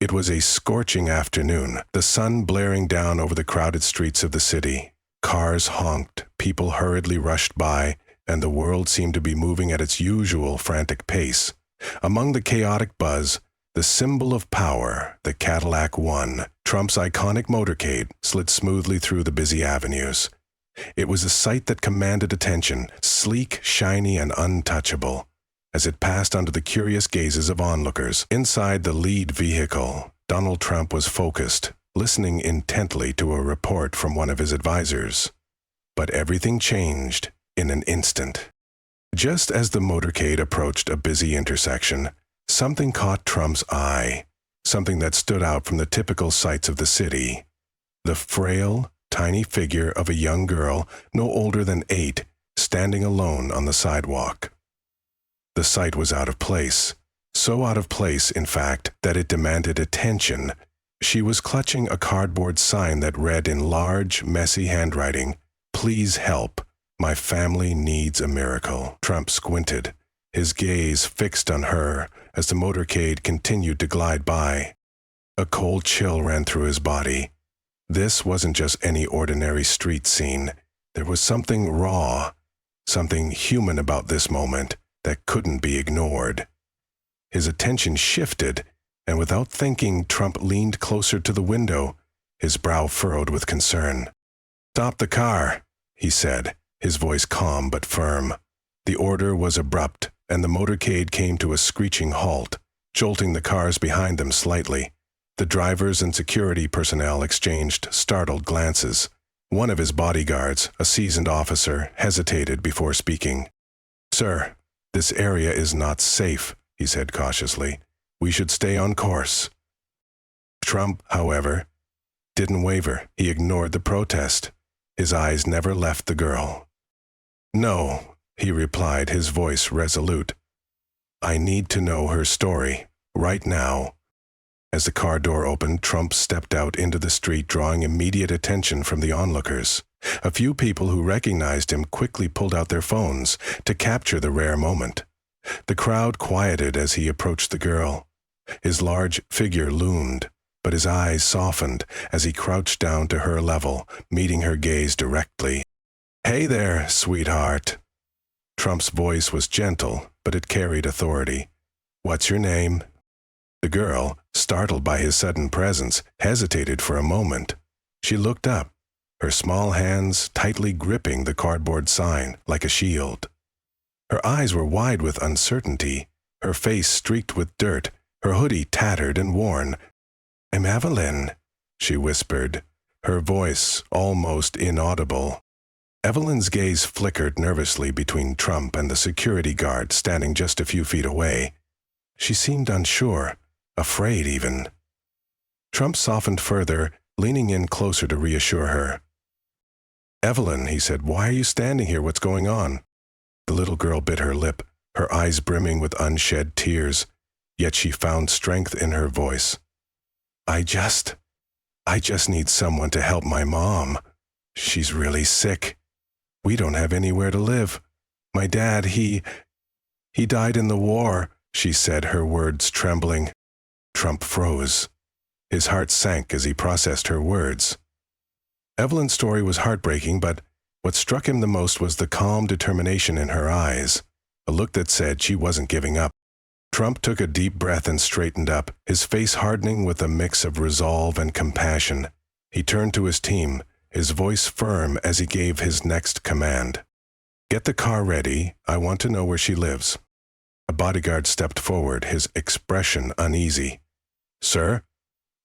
It was a scorching afternoon, the sun blaring down over the crowded streets of the city. Cars honked, people hurriedly rushed by, and the world seemed to be moving at its usual frantic pace. Among the chaotic buzz, the symbol of power, the Cadillac One, Trump's iconic motorcade, slid smoothly through the busy avenues. It was a sight that commanded attention, sleek, shiny, and untouchable, as it passed under the curious gazes of onlookers. Inside the lead vehicle, Donald Trump was focused, listening intently to a report from one of his advisors. But everything changed in an instant. Just as the motorcade approached a busy intersection, something caught Trump's eye, something that stood out from the typical sights of the city. The frail, tiny figure of a young girl, no older than 8, standing alone on the sidewalk. The sight was out of place, so out of place, in fact, that it demanded attention. She was clutching a cardboard sign that read in large, messy handwriting, "Please help. My family needs a miracle." Trump squinted, his gaze fixed on her as the motorcade continued to glide by. A cold chill ran through his body. This wasn't just any ordinary street scene. There was something raw, something human about this moment that couldn't be ignored. His attention shifted, and without thinking, Trump leaned closer to the window, his brow furrowed with concern. "Stop the car," he said, his voice calm but firm. The order was abrupt, and the motorcade came to a screeching halt, jolting the cars behind them slightly. The drivers and security personnel exchanged startled glances. One of his bodyguards, a seasoned officer, hesitated before speaking. "Sir, this area is not safe," he said cautiously. "We should stay on course." Trump, however, didn't waver. He ignored the protest. His eyes never left the girl. "No," he replied, his voice resolute. "I need to know her story, right now." As the car door opened, Trump stepped out into the street, drawing immediate attention from the onlookers. A few people who recognized him quickly pulled out their phones to capture the rare moment. The crowd quieted as he approached the girl. His large figure loomed, but his eyes softened as he crouched down to her level, meeting her gaze directly. "Hey there, sweetheart." Trump's voice was gentle, but it carried authority. "What's your name?" The girl, startled by his sudden presence, hesitated for a moment. She looked up, her small hands tightly gripping the cardboard sign like a shield. Her eyes were wide with uncertainty, her face streaked with dirt, her hoodie tattered and worn. "I'm Evelyn," she whispered, her voice almost inaudible. Evelyn's gaze flickered nervously between Trump and the security guard standing just a few feet away. She seemed unsure, afraid even. Trump softened further, leaning in closer to reassure her. "Evelyn," he said, "why are you standing here? What's going on?" The little girl bit her lip, her eyes brimming with unshed tears, yet she found strength in her voice. I just need someone to help my mom. She's really sick. We don't have anywhere to live. My dad, he died in the war," she said, her words trembling. Trump froze. His heart sank as he processed her words. Evelyn's story was heartbreaking, but what struck him the most was the calm determination in her eyes, a look that said she wasn't giving up. Trump took a deep breath and straightened up, his face hardening with a mix of resolve and compassion. He turned to his team, his voice firm as he gave his next command. "Get the car ready. I want to know where she lives." A bodyguard stepped forward, his expression uneasy. "Sir,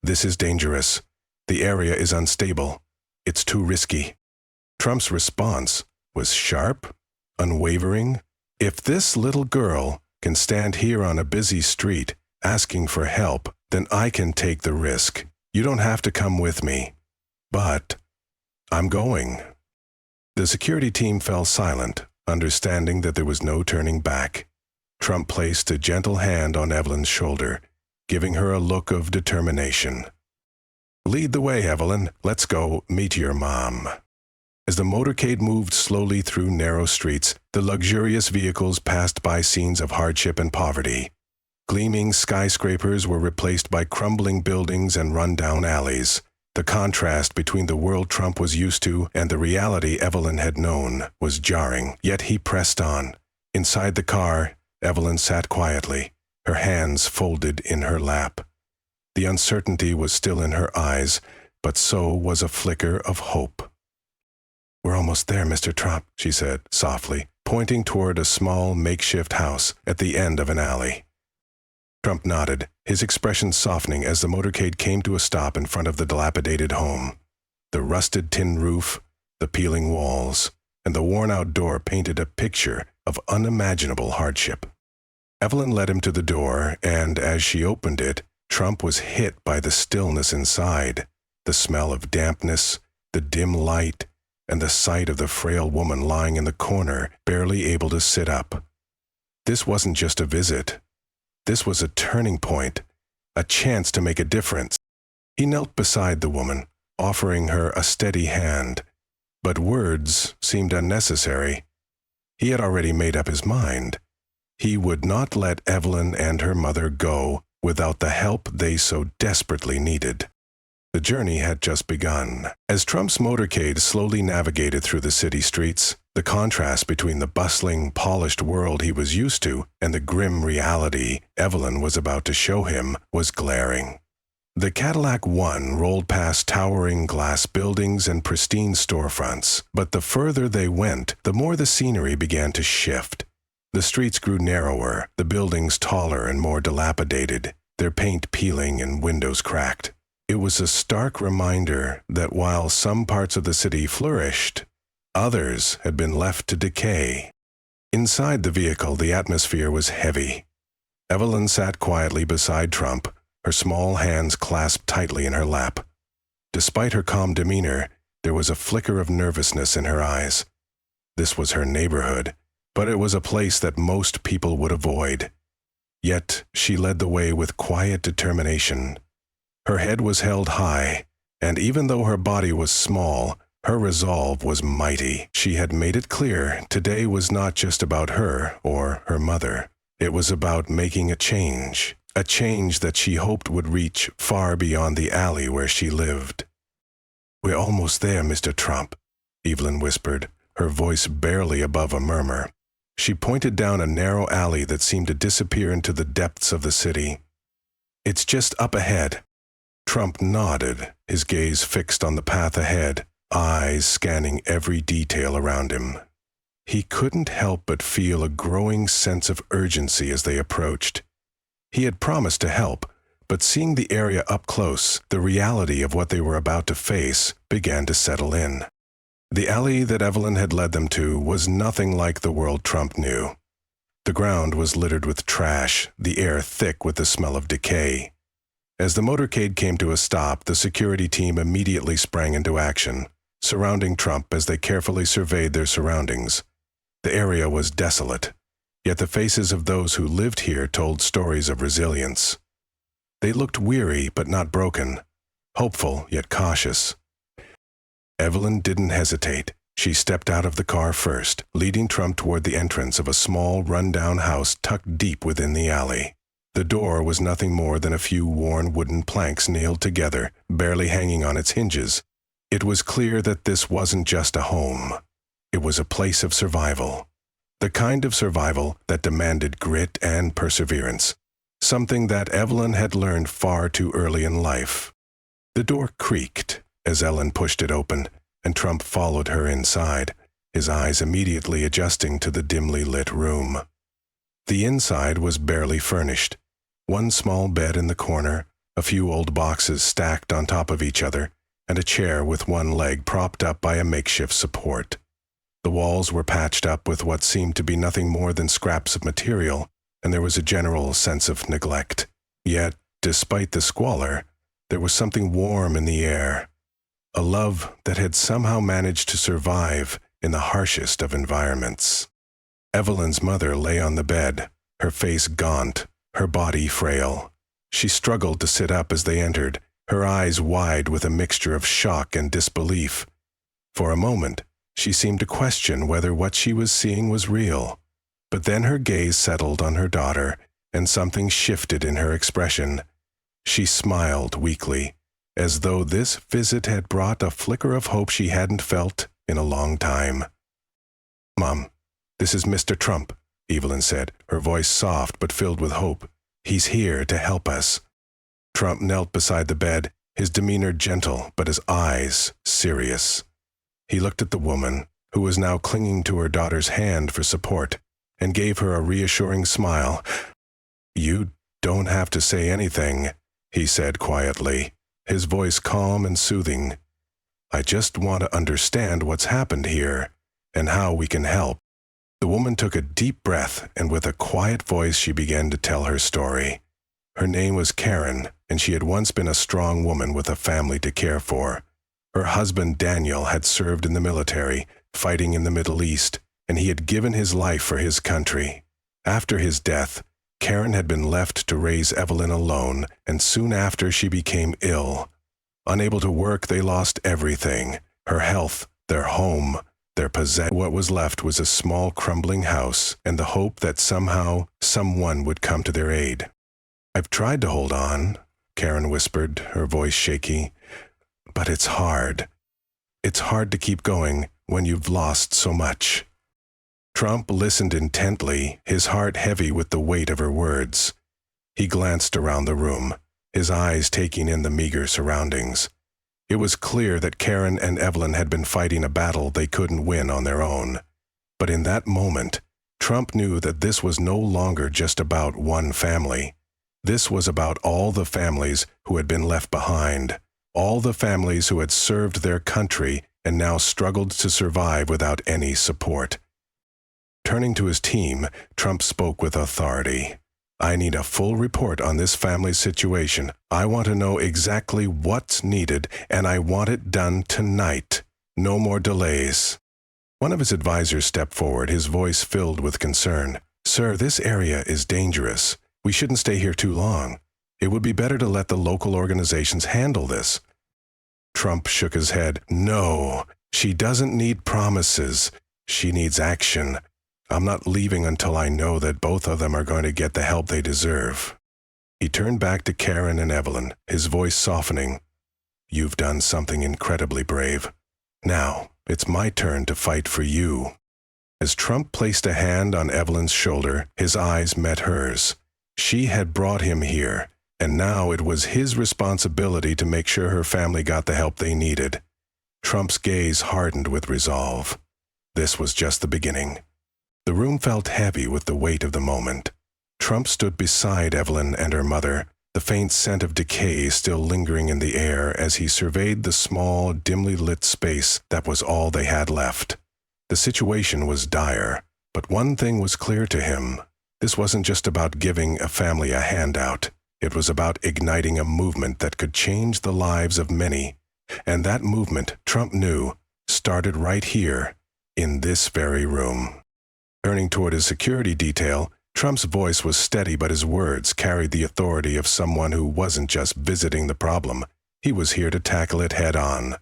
this is dangerous. The area is unstable. It's too risky." Trump's response was sharp, unwavering. "If this little girl can stand here on a busy street asking for help, then I can take the risk. You don't have to come with me. But I'm going." The security team fell silent, understanding that there was no turning back. Trump placed a gentle hand on Evelyn's shoulder, giving her a look of determination. "Lead the way, Evelyn. Let's go meet your mom." As the motorcade moved slowly through narrow streets, the luxurious vehicles passed by scenes of hardship and poverty. Gleaming skyscrapers were replaced by crumbling buildings and run-down alleys. The contrast between the world Trump was used to and the reality Evelyn had known was jarring, yet he pressed on. Inside the car, Evelyn sat quietly, her hands folded in her lap. The uncertainty was still in her eyes, but so was a flicker of hope. "We're almost there, Mr. Trump," she said softly, pointing toward a small makeshift house at the end of an alley. Trump nodded, his expression softening as the motorcade came to a stop in front of the dilapidated home. The rusted tin roof, the peeling walls, and the worn-out door painted a picture of unimaginable hardship. Evelyn led him to the door, and as she opened it, Trump was hit by the stillness inside, the smell of dampness, the dim light, and the sight of the frail woman lying in the corner, barely able to sit up. This wasn't just a visit. This was a turning point, a chance to make a difference. He knelt beside the woman, offering her a steady hand, but words seemed unnecessary. He had already made up his mind. He would not let Evelyn and her mother go without the help they so desperately needed. The journey had just begun. As Trump's motorcade slowly navigated through the city streets, the contrast between the bustling, polished world he was used to and the grim reality Evelyn was about to show him was glaring. The Cadillac One rolled past towering glass buildings and pristine storefronts, but the further they went, the more the scenery began to shift. The streets grew narrower, the buildings taller and more dilapidated, their paint peeling and windows cracked. It was a stark reminder that while some parts of the city flourished, others had been left to decay. Inside the vehicle, the atmosphere was heavy. Evelyn sat quietly beside Trump, her small hands clasped tightly in her lap. Despite her calm demeanor, there was a flicker of nervousness in her eyes. This was her neighborhood, but it was a place that most people would avoid. Yet she led the way with quiet determination. Her head was held high, and even though her body was small, her resolve was mighty. She had made it clear today was not just about her or her mother. It was about making a change that she hoped would reach far beyond the alley where she lived. "We're almost there, Mr. Trump," Evelyn whispered, her voice barely above a murmur. She pointed down a narrow alley that seemed to disappear into the depths of the city. "It's just up ahead." Trump nodded, his gaze fixed on the path ahead, eyes scanning every detail around him. He couldn't help but feel a growing sense of urgency as they approached. He had promised to help, but seeing the area up close, the reality of what they were about to face began to settle in. The alley that Evelyn had led them to was nothing like the world Trump knew. The ground was littered with trash, the air thick with the smell of decay. As the motorcade came to a stop, the security team immediately sprang into action, surrounding Trump as they carefully surveyed their surroundings. The area was desolate, yet the faces of those who lived here told stories of resilience. They looked weary but not broken, hopeful yet cautious. Evelyn didn't hesitate. She stepped out of the car first, leading Trump toward the entrance of a small, run-down house tucked deep within the alley. The door was nothing more than a few worn wooden planks nailed together, barely hanging on its hinges. It was clear that this wasn't just a home. It was a place of survival. The kind of survival that demanded grit and perseverance, something that Evelyn had learned far too early in life. The door creaked as Ellen pushed it open, and Trump followed her inside, his eyes immediately adjusting to the dimly lit room. The inside was barely furnished. One small bed in the corner, a few old boxes stacked on top of each other, and a chair with one leg propped up by a makeshift support. The walls were patched up with what seemed to be nothing more than scraps of material, and there was a general sense of neglect. Yet, despite the squalor, there was something warm in the air, a love that had somehow managed to survive in the harshest of environments. Evelyn's mother lay on the bed, her face gaunt, her body frail. She struggled to sit up as they entered, her eyes wide with a mixture of shock and disbelief. For a moment, she seemed to question whether what she was seeing was real. But then her gaze settled on her daughter, and something shifted in her expression. She smiled weakly, as though this visit had brought a flicker of hope she hadn't felt in a long time. "Mom, this is Mr. Trump," Evelyn said, her voice soft but filled with hope. "He's here to help us." Trump knelt beside the bed, his demeanor gentle but his eyes serious. He looked at the woman, who was now clinging to her daughter's hand for support, and gave her a reassuring smile. "You don't have to say anything," he said quietly, his voice calm and soothing. "I just want to understand what's happened here, and how we can help." The woman took a deep breath, and with a quiet voice she began to tell her story. Her name was Karen, and she had once been a strong woman with a family to care for. Her husband Daniel had served in the military, fighting in the Middle East, and he had given his life for his country. After his death, Karen had been left to raise Evelyn alone, and soon after she became ill. Unable to work, they lost everything: her health, their home, their possessions. What was left was a small crumbling house and the hope that somehow someone would come to their aid. "I've tried to hold on," Karen whispered, her voice shaky, "but it's hard. It's hard to keep going when you've lost so much." Trump listened intently, his heart heavy with the weight of her words. He glanced around the room, his eyes taking in the meager surroundings. It was clear that Karen and Evelyn had been fighting a battle they couldn't win on their own. But in that moment, Trump knew that this was no longer just about one family. This was about all the families who had been left behind, all the families who had served their country and now struggled to survive without any support. Turning to his team, Trump spoke with authority. "I need a full report on this family's situation. I want to know exactly what's needed, and I want it done tonight. No more delays." One of his advisors stepped forward, his voice filled with concern. "Sir, this area is dangerous. We shouldn't stay here too long. It would be better to let the local organizations handle this." Trump shook his head. "No, she doesn't need promises. She needs action. I'm not leaving until I know that both of them are going to get the help they deserve." He turned back to Karen and Evelyn, his voice softening. "You've done something incredibly brave. Now, it's my turn to fight for you." As Trump placed a hand on Evelyn's shoulder, his eyes met hers. She had brought him here, and now it was his responsibility to make sure her family got the help they needed. Trump's gaze hardened with resolve. This was just the beginning. The room felt heavy with the weight of the moment. Trump stood beside Evelyn and her mother, the faint scent of decay still lingering in the air as he surveyed the small, dimly lit space that was all they had left. The situation was dire, but one thing was clear to him. This wasn't just about giving a family a handout. It was about igniting a movement that could change the lives of many. And that movement, Trump knew, started right here, in this very room. Turning toward his security detail, Trump's voice was steady, but his words carried the authority of someone who wasn't just visiting the problem. He was here to tackle it head on.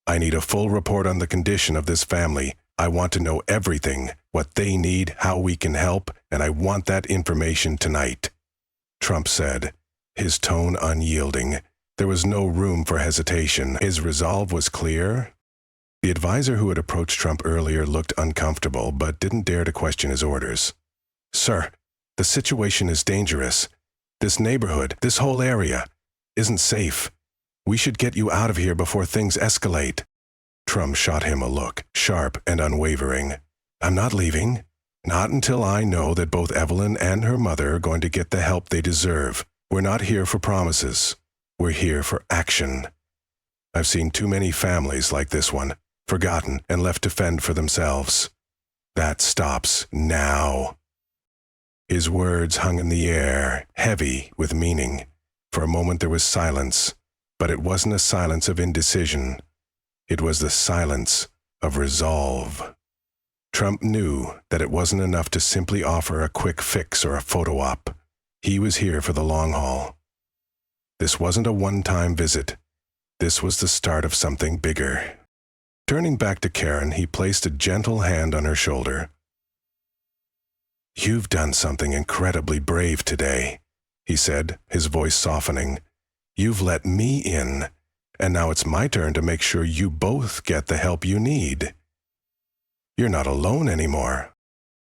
"I need a full report on the condition of this family. I want to know everything, what they need, how we can help, and I want that information tonight," Trump said, his tone unyielding. There was no room for hesitation. His resolve was clear. The advisor who had approached Trump earlier looked uncomfortable, but didn't dare to question his orders. "Sir, the situation is dangerous. This neighborhood, this whole area, isn't safe. We should get you out of here before things escalate." Trump shot him a look, sharp and unwavering. "I'm not leaving. Not until I know that both Evelyn and her mother are going to get the help they deserve. We're not here for promises. We're here for action. I've seen too many families like this one, forgotten and left to fend for themselves. That stops now." His words hung in the air, heavy with meaning. For a moment there was silence, but it wasn't a silence of indecision. It was the silence of resolve. Trump knew that it wasn't enough to simply offer a quick fix or a photo op. He was here for the long haul. This wasn't a one-time visit. This was the start of something bigger. Turning back to Karen, he placed a gentle hand on her shoulder. "You've done something incredibly brave today," he said, his voice softening. "You've let me in, and now it's my turn to make sure you both get the help you need. You're not alone anymore."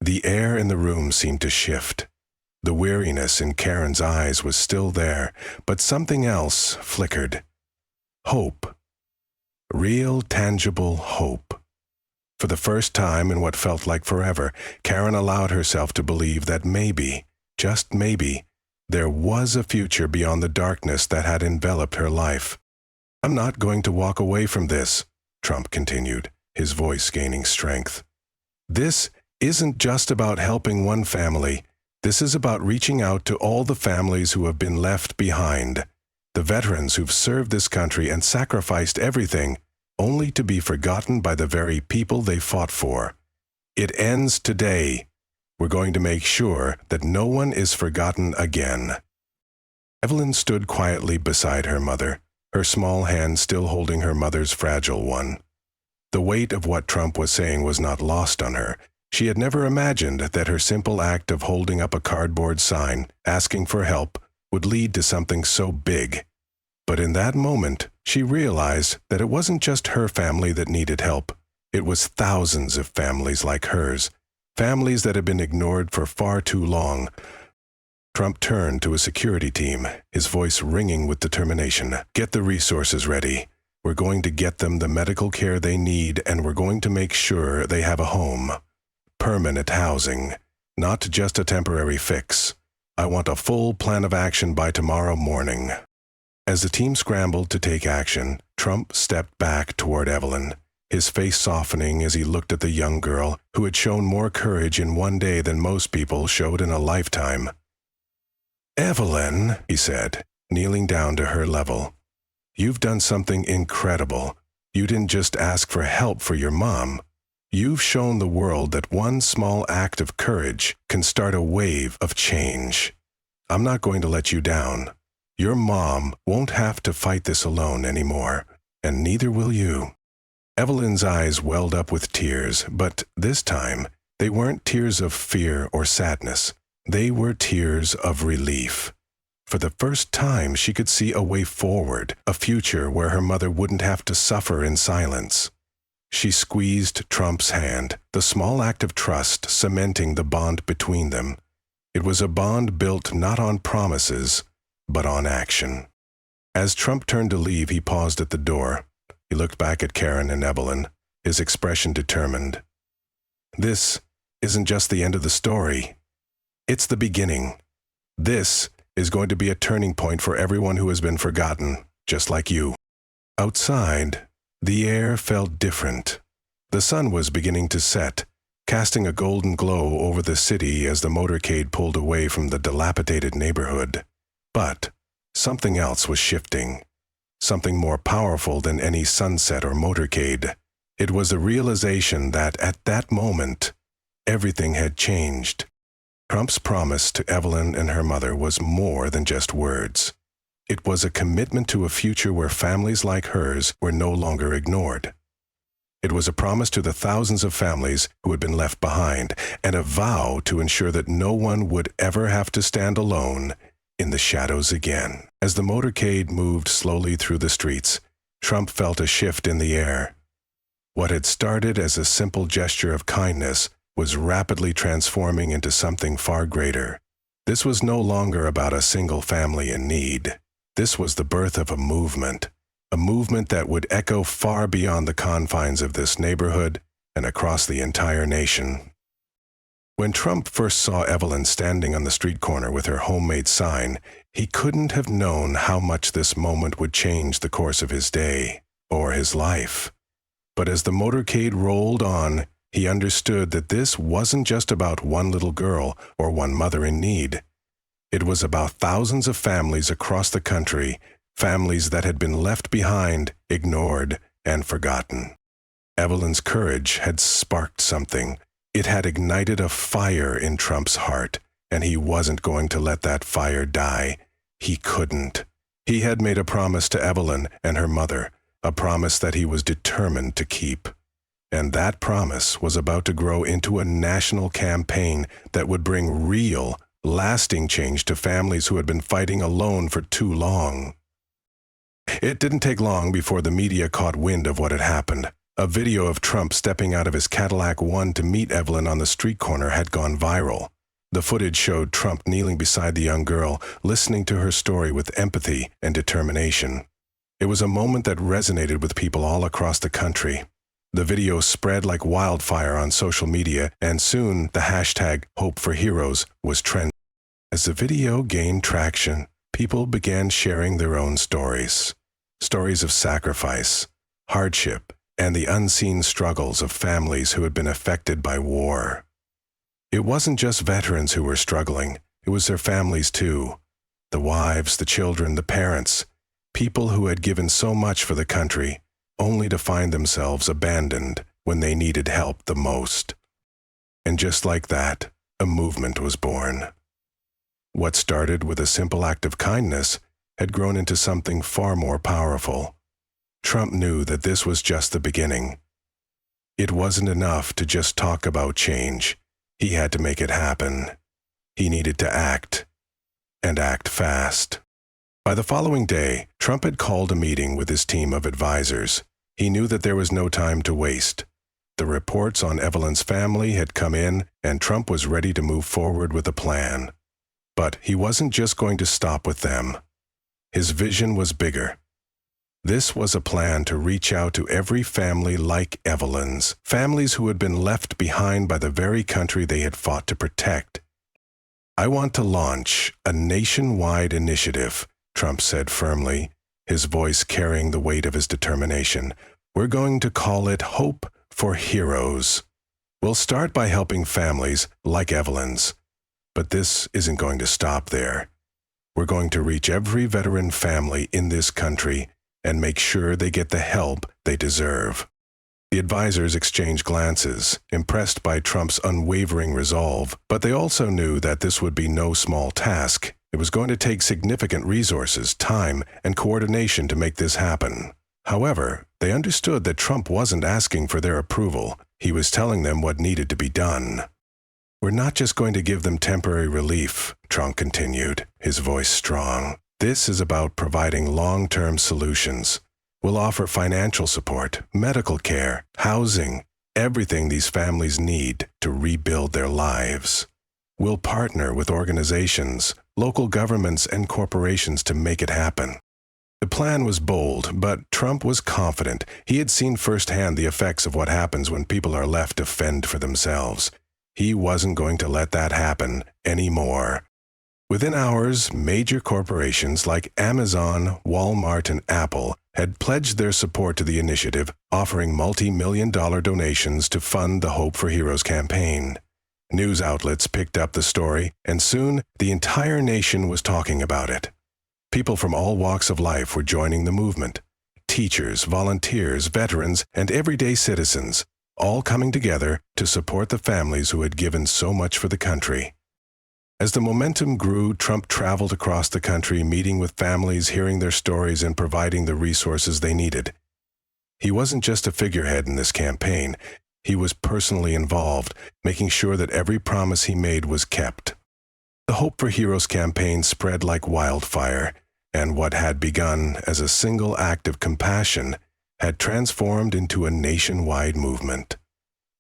The air in the room seemed to shift. The weariness in Karen's eyes was still there, but something else flickered. Hope. Real, tangible hope. For the first time in what felt like forever, Karen allowed herself to believe that maybe, just maybe, there was a future beyond the darkness that had enveloped her life. "I'm not going to walk away from this," Trump continued, his voice gaining strength. "This isn't just about helping one family. This is about reaching out to all the families who have been left behind, the veterans who've served this country and sacrificed everything, only to be forgotten by the very people they fought for. It ends today. We're going to make sure that no one is forgotten again." Evelyn stood quietly beside her mother, her small hand still holding her mother's fragile one. The weight of what Trump was saying was not lost on her. She had never imagined that her simple act of holding up a cardboard sign, asking for help, would lead to something so big. But in that moment, she realized that it wasn't just her family that needed help. It was thousands of families like hers, families that had been ignored for far too long. Trump turned to a security team, his voice ringing with determination. "Get the resources ready. We're going to get them the medical care they need, and we're going to make sure they have a home. Permanent housing, not just a temporary fix. I want a full plan of action by tomorrow morning." As the team scrambled to take action, Trump stepped back toward Evelyn, his face softening as he looked at the young girl who had shown more courage in one day than most people showed in a lifetime. "Evelyn," he said, kneeling down to her level, "you've done something incredible. You didn't just ask for help for your mom. You've shown the world that one small act of courage can start a wave of change. I'm not going to let you down. Your mom won't have to fight this alone anymore, and neither will you." Evelyn's eyes welled up with tears, but this time, they weren't tears of fear or sadness. They were tears of relief. For the first time, she could see a way forward, a future where her mother wouldn't have to suffer in silence. She squeezed Trump's hand, the small act of trust cementing the bond between them. It was a bond built not on promises, but on action. As Trump turned to leave, he paused at the door. He looked back at Karen and Evelyn, his expression determined. "This isn't just the end of the story. It's the beginning. This is going to be a turning point for everyone who has been forgotten, just like you." Outside, the air felt different. The sun was beginning to set, casting a golden glow over the city as the motorcade pulled away from the dilapidated neighborhood. But something else was shifting, something more powerful than any sunset or motorcade. It was the realization that at that moment, everything had changed. Trump's promise to Evelyn and her mother was more than just words. It was a commitment to a future where families like hers were no longer ignored. It was a promise to the thousands of families who had been left behind, and a vow to ensure that no one would ever have to stand alone in the shadows again. As the motorcade moved slowly through the streets, Trump felt a shift in the air. What had started as a simple gesture of kindness was rapidly transforming into something far greater. This was no longer about a single family in need. This was the birth of a movement that would echo far beyond the confines of this neighborhood and across the entire nation. When Trump first saw Evelyn standing on the street corner with her homemade sign, he couldn't have known how much this moment would change the course of his day or his life. But as the motorcade rolled on, he understood that this wasn't just about one little girl or one mother in need. It was about thousands of families across the country, families that had been left behind, ignored, and forgotten. Evelyn's courage had sparked something. It had ignited a fire in Trump's heart, and he wasn't going to let that fire die. He couldn't. He had made a promise to Evelyn and her mother, a promise that he was determined to keep. And that promise was about to grow into a national campaign that would bring real, lasting change to families who had been fighting alone for too long. It didn't take long before the media caught wind of what had happened. A video of Trump stepping out of his Cadillac One to meet Evelyn on the street corner had gone viral. The footage showed Trump kneeling beside the young girl, listening to her story with empathy and determination. It was a moment that resonated with people all across the country. The video spread like wildfire on social media, and soon the hashtag #HopeForHeroes was trending. As the video gained traction, people began sharing their own stories. Stories of sacrifice, hardship, and the unseen struggles of families who had been affected by war. It wasn't just veterans who were struggling, it was their families too. The wives, the children, the parents, people who had given so much for the country, only to find themselves abandoned when they needed help the most. And just like that, a movement was born. What started with a simple act of kindness had grown into something far more powerful. Trump knew that this was just the beginning. It wasn't enough to just talk about change. He had to make it happen. He needed to act, and act fast. By the following day, Trump had called a meeting with his team of advisors. He knew that there was no time to waste. The reports on Evelyn's family had come in, and Trump was ready to move forward with a plan. But he wasn't just going to stop with them. His vision was bigger. This was a plan to reach out to every family like Evelyn's, families who had been left behind by the very country they had fought to protect. "I want to launch a nationwide initiative," Trump said firmly, his voice carrying the weight of his determination. "We're going to call it Hope for Heroes. We'll start by helping families like Evelyn's. But this isn't going to stop there. We're going to reach every veteran family in this country and make sure they get the help they deserve." The advisors exchanged glances, impressed by Trump's unwavering resolve, but they also knew that this would be no small task. It was going to take significant resources, time, and coordination to make this happen. However, they understood that Trump wasn't asking for their approval. He was telling them what needed to be done. "We're not just going to give them temporary relief," Trump continued, his voice strong. "This is about providing long-term solutions. We'll offer financial support, medical care, housing, everything these families need to rebuild their lives. We'll partner with organizations, local governments, and corporations to make it happen." The plan was bold, but Trump was confident. He had seen firsthand the effects of what happens when people are left to fend for themselves. He wasn't going to let that happen anymore. Within hours, major corporations like Amazon, Walmart, and Apple had pledged their support to the initiative, offering multi-million-dollar donations to fund the Hope for Heroes campaign. News outlets picked up the story, and soon the entire nation was talking about it. People from all walks of life were joining the movement. Teachers, volunteers, veterans, and everyday citizens, all coming together to support the families who had given so much for the country. As the momentum grew, Trump traveled across the country, meeting with families, hearing their stories, and providing the resources they needed. He wasn't just a figurehead in this campaign. He was personally involved, making sure that every promise he made was kept. The Hope for Heroes campaign spread like wildfire, and what had begun as a single act of compassion had transformed into a nationwide movement.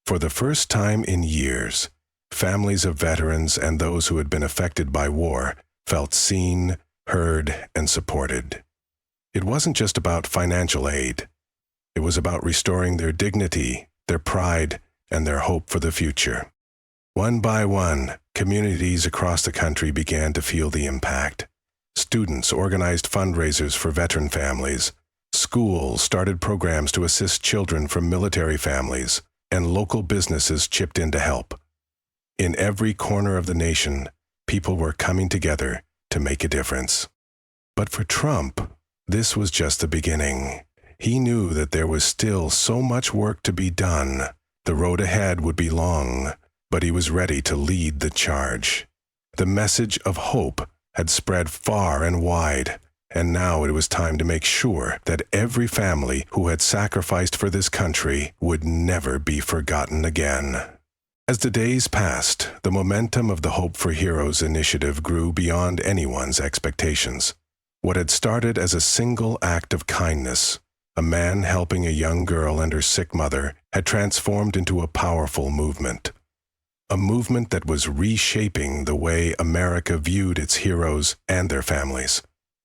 For the first time in years, families of veterans and those who had been affected by war felt seen, heard, and supported. It wasn't just about financial aid. It was about restoring their dignity, their pride, and their hope for the future. One by one, communities across the country began to feel the impact. Students organized fundraisers for veteran families. Schools started programs to assist children from military families, and local businesses chipped in to help. In every corner of the nation, people were coming together to make a difference. But for Trump, this was just the beginning. He knew that there was still so much work to be done. The road ahead would be long, but he was ready to lead the charge. The message of hope had spread far and wide. And now it was time to make sure that every family who had sacrificed for this country would never be forgotten again. As the days passed, the momentum of the Hope for Heroes initiative grew beyond anyone's expectations. What had started as a single act of kindness, a man helping a young girl and her sick mother, had transformed into a powerful movement. A movement that was reshaping the way America viewed its heroes and their families.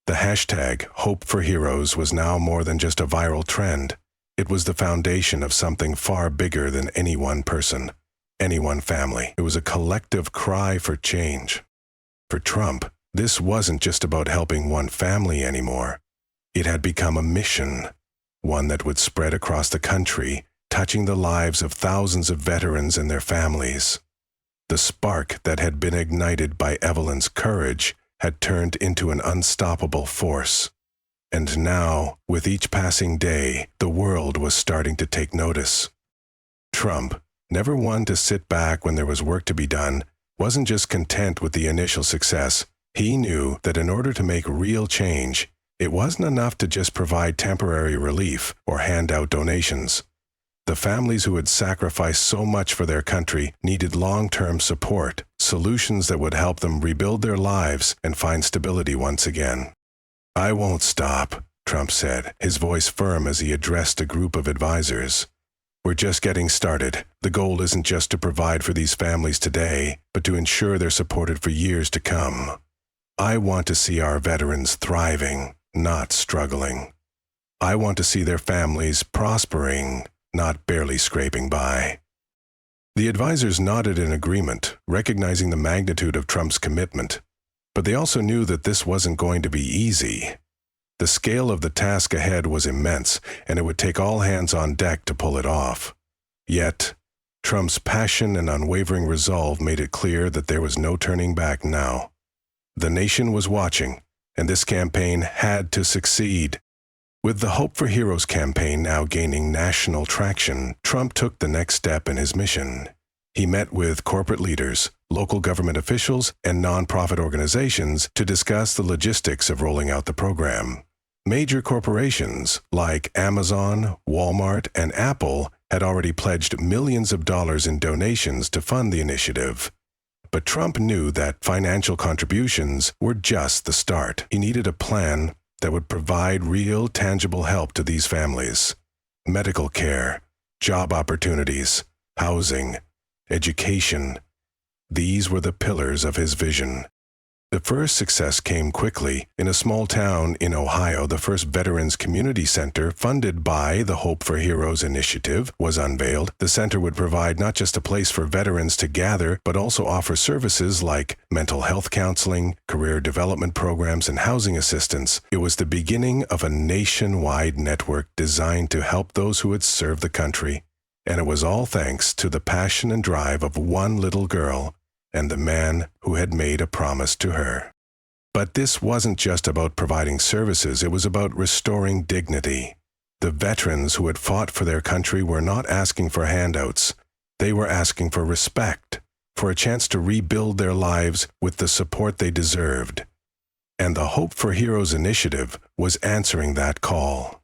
The hashtag Hope for Heroes was now more than just a viral trend. It was the foundation of something far bigger than any one person, any one family. It was a collective cry for change. For Trump, this wasn't just about helping one family anymore. It had become a mission, one that would spread across the country, touching the lives of thousands of veterans and their families. The spark that had been ignited by Evelyn's courage had turned into an unstoppable force. And now, with each passing day, the world was starting to take notice. Trump, never one to sit back when there was work to be done, wasn't just content with the initial success. He knew that in order to make real change, it wasn't enough to just provide temporary relief or hand out donations. The families who had sacrificed so much for their country needed long-term support, solutions that would help them rebuild their lives and find stability once again. "I won't stop," Trump said, his voice firm as he addressed a group of advisors. "We're just getting started. The goal isn't just to provide for these families today, but to ensure they're supported for years to come. I want to see our veterans thriving, not struggling. I want to see their families prospering, not barely scraping by." The advisors nodded in agreement, recognizing the magnitude of Trump's commitment. But they also knew that this wasn't going to be easy. The scale of the task ahead was immense, and it would take all hands on deck to pull it off. Yet, Trump's passion and unwavering resolve made it clear that there was no turning back now. The nation was watching, and this campaign had to succeed. With the Hope for Heroes campaign now gaining national traction, Trump took the next step in his mission. He met with corporate leaders, local government officials, and nonprofit organizations to discuss the logistics of rolling out the program. Major corporations like Amazon, Walmart, and Apple had already pledged millions of dollars in donations to fund the initiative. But Trump knew that financial contributions were just the start. He needed a plan that would provide real, tangible help to these families. Medical care, job opportunities, housing, education. These were the pillars of his vision. The first success came quickly. In a small town in Ohio, the first Veterans Community Center, funded by the Hope for Heroes initiative, was unveiled. The center would provide not just a place for veterans to gather, but also offer services like mental health counseling, career development programs, and housing assistance. It was the beginning of a nationwide network designed to help those who had served the country. And it was all thanks to the passion and drive of one little girl and the man who had made a promise to her. But this wasn't just about providing services, it was about restoring dignity. The veterans who had fought for their country were not asking for handouts. They were asking for respect, for a chance to rebuild their lives with the support they deserved. And the Hope for Heroes initiative was answering that call.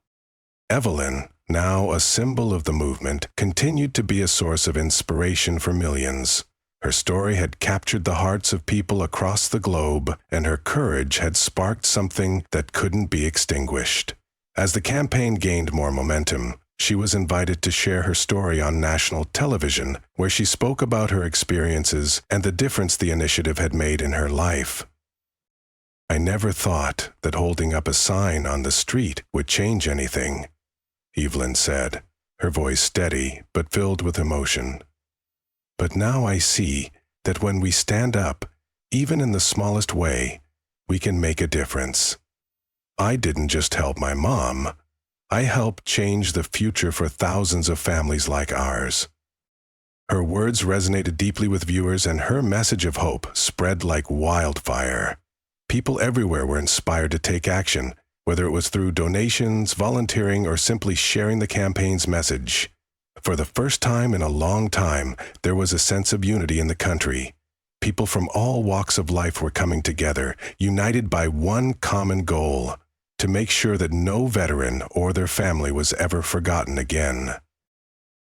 Evelyn, now a symbol of the movement, continued to be a source of inspiration for millions. Her story had captured the hearts of people across the globe, and her courage had sparked something that couldn't be extinguished. As the campaign gained more momentum, she was invited to share her story on national television, where she spoke about her experiences and the difference the initiative had made in her life. "I never thought that holding up a sign on the street would change anything," Evelyn said, her voice steady but filled with emotion. "But now I see that when we stand up, even in the smallest way, we can make a difference. I didn't just help my mom. I helped change the future for thousands of families like ours." Her words resonated deeply with viewers, and her message of hope spread like wildfire. People everywhere were inspired to take action, whether it was through donations, volunteering, or simply sharing the campaign's message. For the first time in a long time, there was a sense of unity in the country. People from all walks of life were coming together, united by one common goal: to make sure that no veteran or their family was ever forgotten again.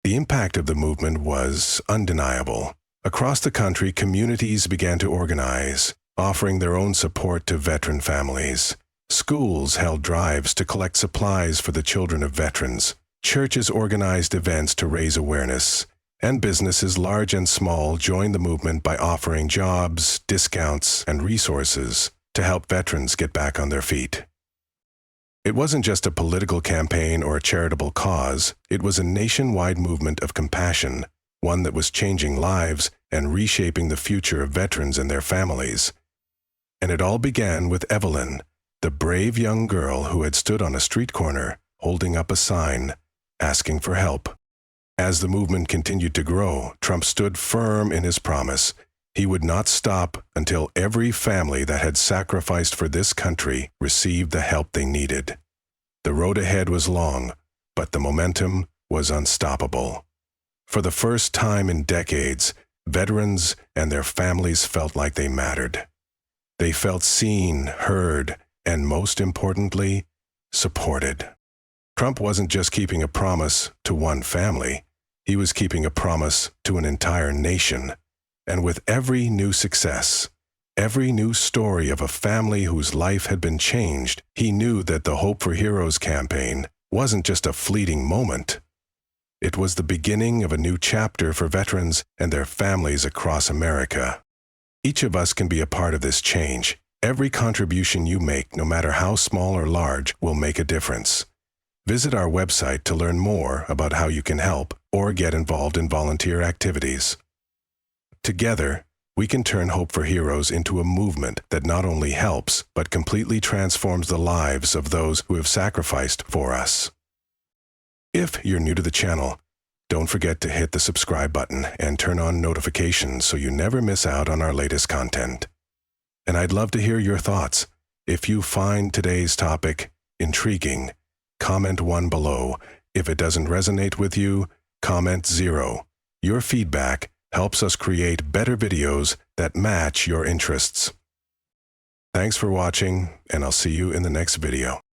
The impact of the movement was undeniable. Across the country, communities began to organize, offering their own support to veteran families. Schools held drives to collect supplies for the children of veterans. Churches organized events to raise awareness, and businesses large and small joined the movement by offering jobs, discounts, and resources to help veterans get back on their feet. It wasn't just a political campaign or a charitable cause, it was a nationwide movement of compassion, one that was changing lives and reshaping the future of veterans and their families. And it all began with Evelyn, the brave young girl who had stood on a street corner, holding up a sign, asking for help. As the movement continued to grow, Trump stood firm in his promise. He would not stop until every family that had sacrificed for this country received the help they needed. The road ahead was long, but the momentum was unstoppable. For the first time in decades, veterans and their families felt like they mattered. They felt seen, heard, and most importantly, supported. Trump wasn't just keeping a promise to one family, he was keeping a promise to an entire nation. And with every new success, every new story of a family whose life had been changed, he knew that the Hope for Heroes campaign wasn't just a fleeting moment. It was the beginning of a new chapter for veterans and their families across America. Each of us can be a part of this change. Every contribution you make, no matter how small or large, will make a difference. Visit our website to learn more about how you can help or get involved in volunteer activities. Together, we can turn Hope for Heroes into a movement that not only helps, but completely transforms the lives of those who have sacrificed for us. If you're new to the channel, don't forget to hit the subscribe button and turn on notifications so you never miss out on our latest content. And I'd love to hear your thoughts. If you find today's topic intriguing, comment 1 below. If it doesn't resonate with you, comment 0. Your feedback helps us create better videos that match your interests. Thanks for watching, and I'll see you in the next video.